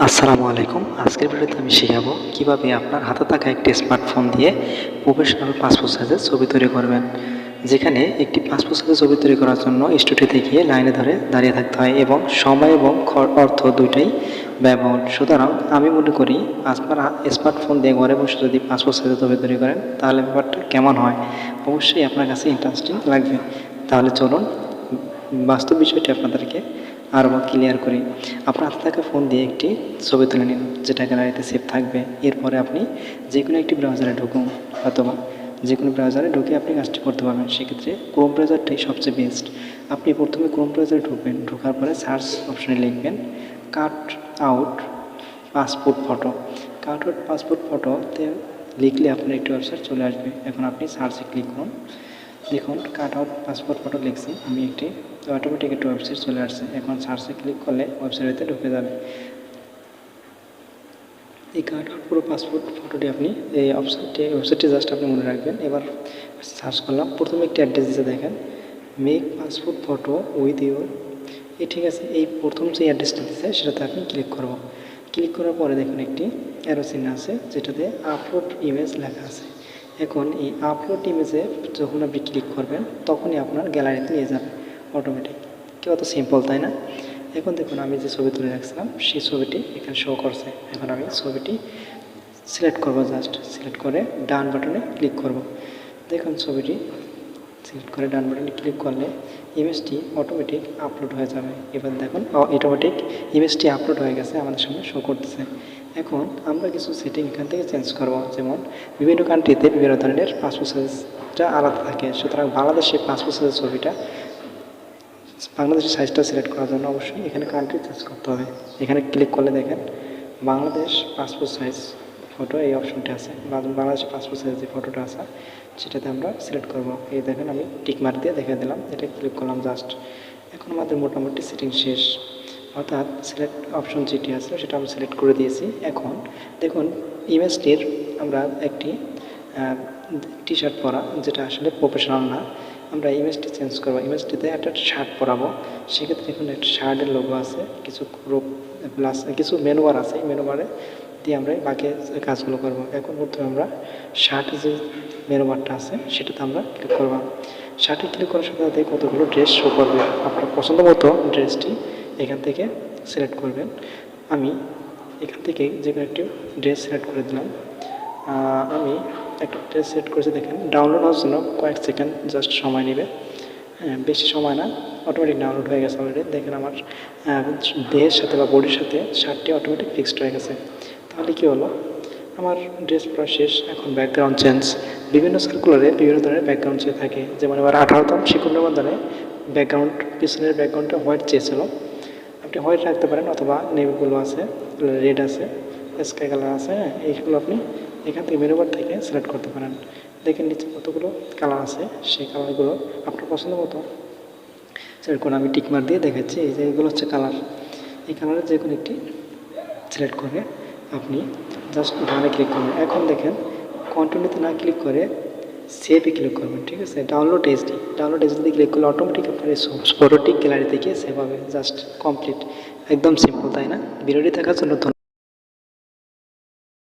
আসসালামু আলাইকুম। আজকের ভিডিওতে আমি শেখাবো কিভাবে আপনার হাতে থাকা একটি স্মার্টফোন দিয়ে প্রফেশনাল পাসপোর্ট সাইজের ছবি তৈরি করবেন। যেখানে একটি পাসপোর্ট সাইজের ছবি তৈরি করার জন্য স্টুডিওতে গিয়ে লাইনে ধরে দাঁড়িয়ে থাকতে হয় এবং সময় এবং অর্থ দুইটাই ব্যয়বহুল। সুতরাং আমি মনে করি আপনার স্মার্টফোন দিয়ে ঘরে বসে যদি পাসপোর্ট সাইজের ছবি তৈরি করেন তাহলে ব্যাপারটা কেমন হয়, অবশ্যই আপনার কাছে ইন্টারেস্টিং লাগবে। তাহলে চলুন বাস্তব বিষয়টি আপনাদেরকে আরও ক্লিয়ার করি। আপনার হাতে থাকা ফোন দিয়ে একটি ছবি তুলে নিন যেটা গ্যালারিতে সেভ থাকবে। এরপরে আপনি যে কোনো একটি ব্রাউজারে ঢুকুন অথবা যে কোনো ব্রাউজারে ঢুকে আপনি কাজটি করতে পারবেন। সেক্ষেত্রে ক্রোম ব্রাউজারটাই সবচেয়ে বেস্ট। আপনি প্রথমে ক্রোম ব্রাউজারে ঢুকবেন, ঢোকার পরে সার্চ অপশানে লিখবেন cut out passport photo. Cut out passport ফটোতে লিখলে আপনার একটি ওয়েবসাইট চলে আসবে। এখন আপনি সার্চে ক্লিক করুন। দেখুন কাট আউট পাসপোর্ট ফটো লিখছি আমি একটি, তো অটোমেটিক একটি ওয়েবসাইট চলে আসছে। এখন সার্চে ক্লিক করলে ওয়েবসাইটে ঢুকে যাবে। এই কাট আউট পুরো পাসপোর্ট ফটোটি আপনি এই ওয়েবসাইটটি জাস্ট আপনি মনে রাখবেন। এবার সার্চ করলাম, প্রথমে একটি অ্যাড্রেস দিতে দেখেন make passport photo with your, ঠিক আছে। এই প্রথম যে অ্যাড্রেসটা দিচ্ছে সেটাতে আপনি ক্লিক করব। ক্লিক করার পরে দেখুন একটি অ্যারো চিহ্ন আছে যেটাতে আপলোড ইমেজ লেখা আছে। এখন এই আপলোড ইমেজে যখন আপনি ক্লিক করবেন তখনই আপনার গ্যালারিতে নিয়ে যাবে অটোমেটিক। কি অত সিম্পল, তাই না? এখন দেখুন আমি যে ছবি তুলে রাখছিলাম সেই ছবিটি এখানে শো করছে। এখন আমি ছবিটি সিলেক্ট করব, জাস্ট সিলেক্ট করে ডান বাটনে ক্লিক করব। দেখুন ছবিটি সিলেক্ট করে ডান বাটনে ক্লিক করলে ইমেজটি অটোমেটিক আপলোড হয়ে যাবে। এবার দেখুন অটোমেটিক ইমেজটি আপলোড হয়ে গেছে, আমাদের সামনে শো করতেছে। এখন আমরা কিছু সেটিং এখান থেকে চেঞ্জ করব, যেমন বিভিন্ন কান্ট্রিতে বিভিন্ন ধরনের পাসপোর্ট সাইজটা আলাদা থাকে। সুতরাং বাংলাদেশে পাসপোর্ট সাইজের ছবিটা, বাংলাদেশের সাইজটা সিলেক্ট করার জন্য অবশ্যই এখানে কান্ট্রি চেঞ্জ করতে হবে। এখানে ক্লিক করলে দেখেন বাংলাদেশ পাসপোর্ট সাইজ ফটো এই অপশনটি আছে। বাংলাদেশের পাসপোর্ট সাইজ যে ফটোটা আছে সেটাতে আমরা সিলেক্ট করব। এই দেখেন আমি টিক মার্ক দিয়ে দেখে দিলাম, এটা ক্লিক করলাম জাস্ট। এখন আমাদের মোটামুটি সেটিং শেষ, অর্থাৎ সিলেক্ট অপশন যেটি আছে সেটা আমরা সিলেক্ট করে দিয়েছি। এখন দেখুন ইমেজটির আমরা একটি টি শার্ট পরা, যেটা আসলে প্রফেশনাল না, আমরা ইমেজটি চেঞ্জ করবো। ইমেজটিতে একটা শার্ট পরাবো। সেক্ষেত্রে এখন একটা শার্টের লোগো আছে, কিছু গ্রুপ প্লাস কিছু মেনু বার আছে, এই মেনু বারে দিয়ে আমরা বাকি কাজগুলো করবো। এখন প্রথমে আমরা শার্টের যে মেনু বারটা আছে সেটাতে আমরা ক্লিক করবো। শার্টে ক্লিক করার সাথে সাথে কতগুলো ড্রেস শো করবে। আপনার পছন্দ মতো ড্রেসটি এখান থেকে সিলেক্ট করবেন। আমি এখান থেকে যে কোনো একটি ড্রেস সিলেক্ট করে দিলাম। আমি একটা ড্রেস সিলেক্ট করেছি, দেখেন ডাউনলোড হওয়ার জন্য কয়েক সেকেন্ড জাস্ট সময় নেবে, বেশি সময় না, অটোমেটিক ডাউনলোড হয়ে গেছে অলরেডি। দেখেন আমার দেহের সাথে বা বডির সাথে শার্টটি অটোমেটিক ফিক্সড হয়ে গেছে। তাহলে কী হলো, আমার ড্রেস পরা শেষ। এখন ব্যাকগ্রাউন্ড চেঞ্জ, বিভিন্ন সার্কুলারে বিভিন্ন ধরনের ব্যাকগ্রাউন্ড চেয়ে থাকে। যেমন এবার 18তম শিক্ষক নিবন্ধনে ব্যাকগ্রাউন্ড, পিছনের ব্যাকগ্রাউন্ডটা হোয়াইট চেয়েছিল, আপনি হোয়াইট রাখতে পারেন, অথবা নেভিগুলো আছে, রেড আছে, স্কাই কালার আছে, এইগুলো আপনি এখান থেকে মেনু বার থেকে সিলেক্ট করতে পারেন। দেখেন নিচে কতগুলো কালার আছে, সেই কালারগুলো আপনার পছন্দ মতো সিলেক্ট করুন। আমি টিকমার দিয়ে দেখাচ্ছি, এই যে এগুলো হচ্ছে কালার। এই কালারের যে কোনো একটি সিলেক্ট করে আপনি জাস্ট ডানে ক্লিক করবেন। এখন দেখেন কন্টিনিউতে না ক্লিক করে সেভে ক্লিক করবেন, ঠিক আছে। ডাউনলোড এইচডি ক্লিক করলে অটোমেটিক আপনার এই ফটোটি গ্যালারি থেকে সেভ হবে। জাস্ট কমপ্লিট, একদম সিম্পল, তাই না? ভিডিওটি দেখার জন্য